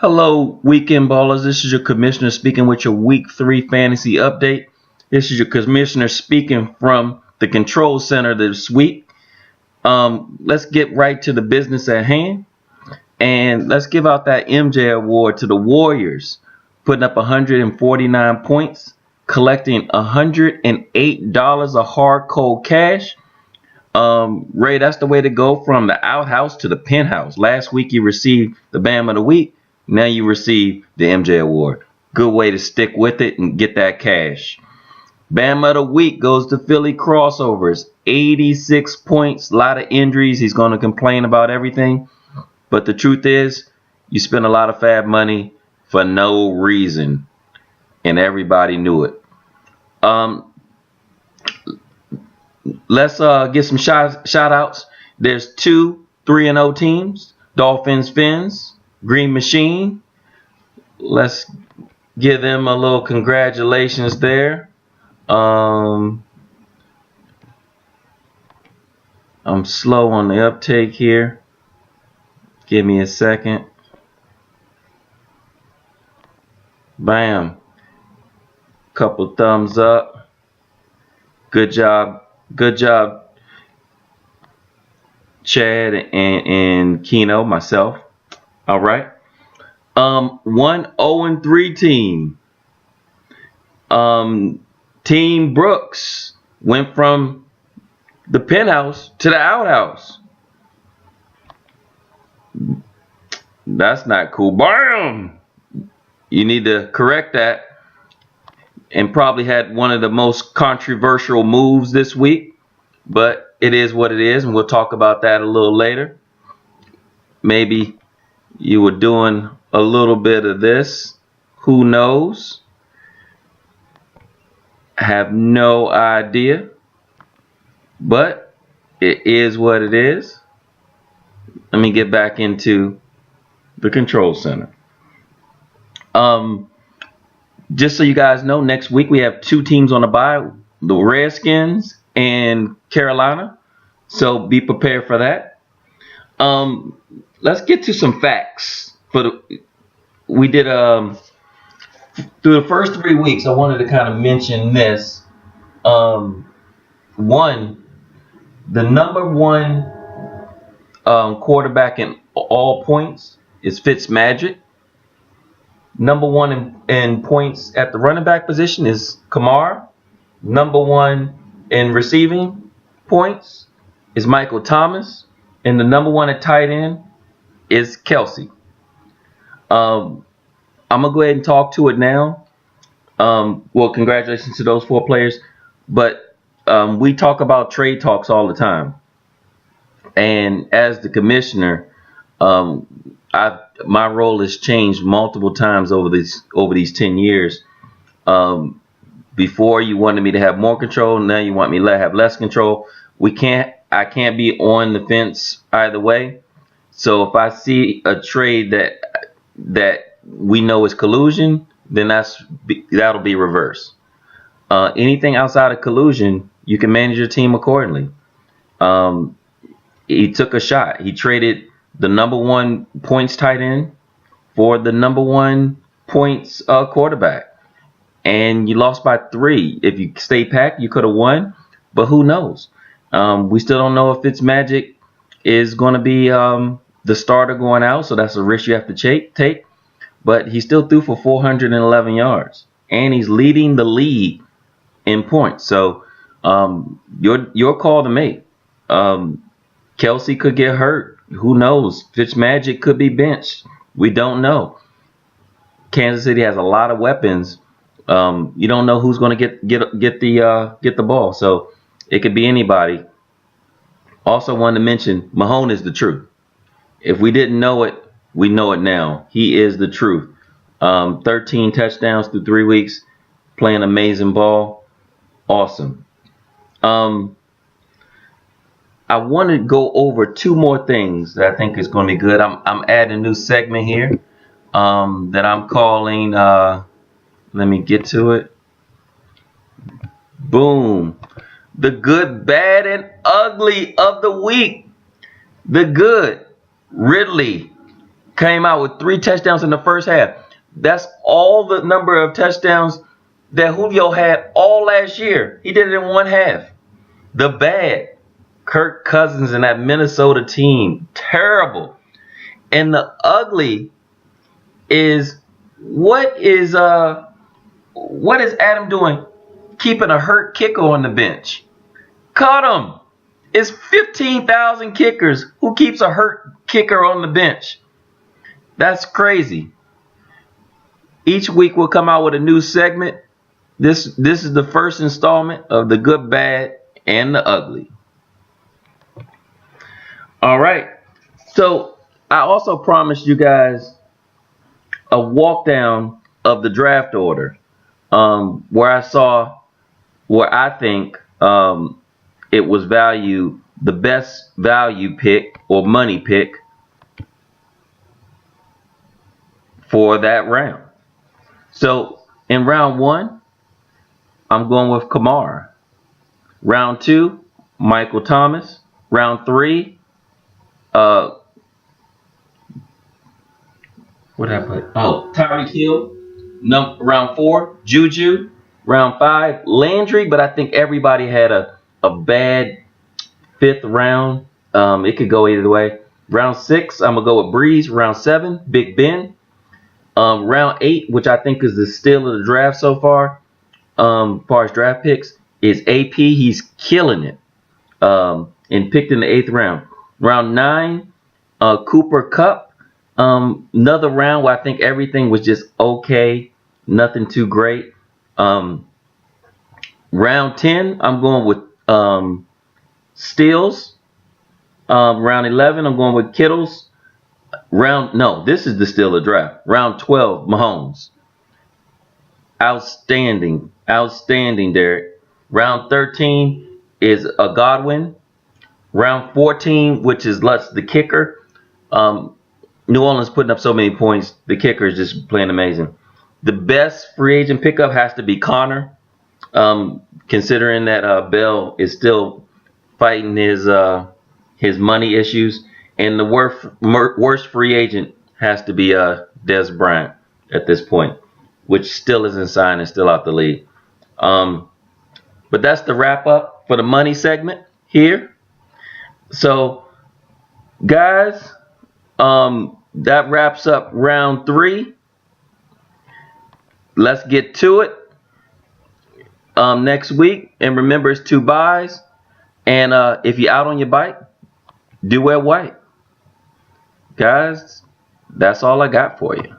Hello, weekend ballers. This is your commissioner speaking with your week 3 fantasy update. This is your commissioner speaking from the control center this week. Let's get right to the business at hand. And let's give out that MJ award to the Warriors, putting up 149 points, collecting $108 of hard cold cash. Ray, that's the way to go from the outhouse to the penthouse. Last week you received the Bam of the Week. Now you receive the MJ Award. Good way to stick with it and get that cash. Bam of the Week goes to Philly Crossovers. 86 points, a lot of injuries. He's going to complain about everything. But the truth is, you spent a lot of fab money for no reason. And everybody knew it. Let's get some shout outs. There's 2 3-0 teams. Dolphins, Fins, Green Machine. Let's give them a little congratulations there. I'm slow on the uptake here. Give me a second. Bam. Couple thumbs up. Good job. Good job, Chad and Keno, myself. All right. 1-0-3 team. Team Brooks went from the penthouse to the outhouse. That's not cool. Bam! You need to correct that. And probably had one of the most controversial moves this week. But it is what it is, and we'll talk about that a little later. Maybe you were doing a little bit of this. Who knows? I have no idea. But it is what it is. Let me get back into the control center. Just so you guys know, next week we have 2 teams on the bye, the Redskins and Carolina. So be prepared for that. Let's get to some facts. We did through the first 3 weeks. I wanted to kind of mention this. One, the number 1 quarterback in all points is Fitzmagic. Number 1 in points at the running back position is Kamara. Number 1 in receiving points is Michael Thomas. And the number 1 at tight end is Kelsey. I'm going to go ahead and talk to it now. Well, congratulations to those 4 players. But we talk about trade talks all the time. And as the commissioner, my role has changed multiple times over these 10 years. Before you wanted me to have more control, now you want me to have less control. I can't be on the fence either way. So if I see a trade that we know is collusion, then that'll be reverse. Anything outside of collusion, you can manage your team accordingly. He took a shot. He traded the number 1 points tight end for the number 1 points quarterback. And you lost by 3. If you stay packed, you could have won. But who knows? We still don't know if Fitzmagic is going to be the starter going out. So that's a risk you have to take. But he still threw for 411 yards. And he's leading the league in points. So your call to make. Kelsey could get hurt. Who knows? Fitzmagic could be benched. We don't know. Kansas City has a lot of weapons. You don't know who's going to get the ball. So it could be anybody. Also wanted to mention Mahone is the truth. If we didn't know it, we know it now. He is the truth. 13 touchdowns through 3 weeks, playing amazing ball. Awesome. I want to go over 2 more things that I think is going to be good. I'm adding a new segment here that I'm calling. Let me get to it. Boom. The good, bad, and ugly of the week. The good, Ridley Came out with 3 touchdowns in the first half. That's all the number of touchdowns that Julio had all last year. He did it in one half. The bad, Kirk Cousins and that Minnesota team, terrible. And the ugly is what is Adam doing? Keeping a hurt kicker on the bench. Cut him. It's 15,000 kickers. Who keeps a hurt kicker on the bench? That's crazy. Each week we'll come out with a new segment. This is the first installment of the good, bad, and the ugly. All right. So I also promised you guys a walk down of the draft order, where I think it was the best value pick or money pick for that round. So in round 1, I'm going with Kamara. Round 2, Michael Thomas. Round 3, what happened? Oh, Tyreek Hill. Round 4, Juju. Round 5, Landry. But I think everybody had a bad 5th round. It could go either way. Round 6, I'm gonna go with Breeze. Round 7, Big Ben. Round 8, which I think is the steal of the draft so far, as far as draft picks, is AP. He's killing it. And picked in the 8th round. Round 9, Cooper Kupp. Another round where I think everything was just okay, nothing too great. Round 10, I'm going with Steals. Round 11, I'm going with Kittles. This is the steal of draft. Round 12, Mahomes. Outstanding, Derek. Round 13 is a Godwin. Round 14, which is Lutz, the kicker. New Orleans putting up so many points. The kicker is just playing amazing. The best free agent pickup has to be Connor, considering that Bell is still fighting his money issues. And the worst free agent has to be Dez Bryant at this point, which still isn't signed and still out the league. But that's the wrap up for the money segment here. So, guys, that wraps up round 3. Let's get to it next week. And remember, it's 2 buys. And if you're out on your bike, do wear white. Guys, that's all I got for you.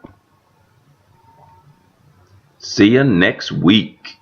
See you next week.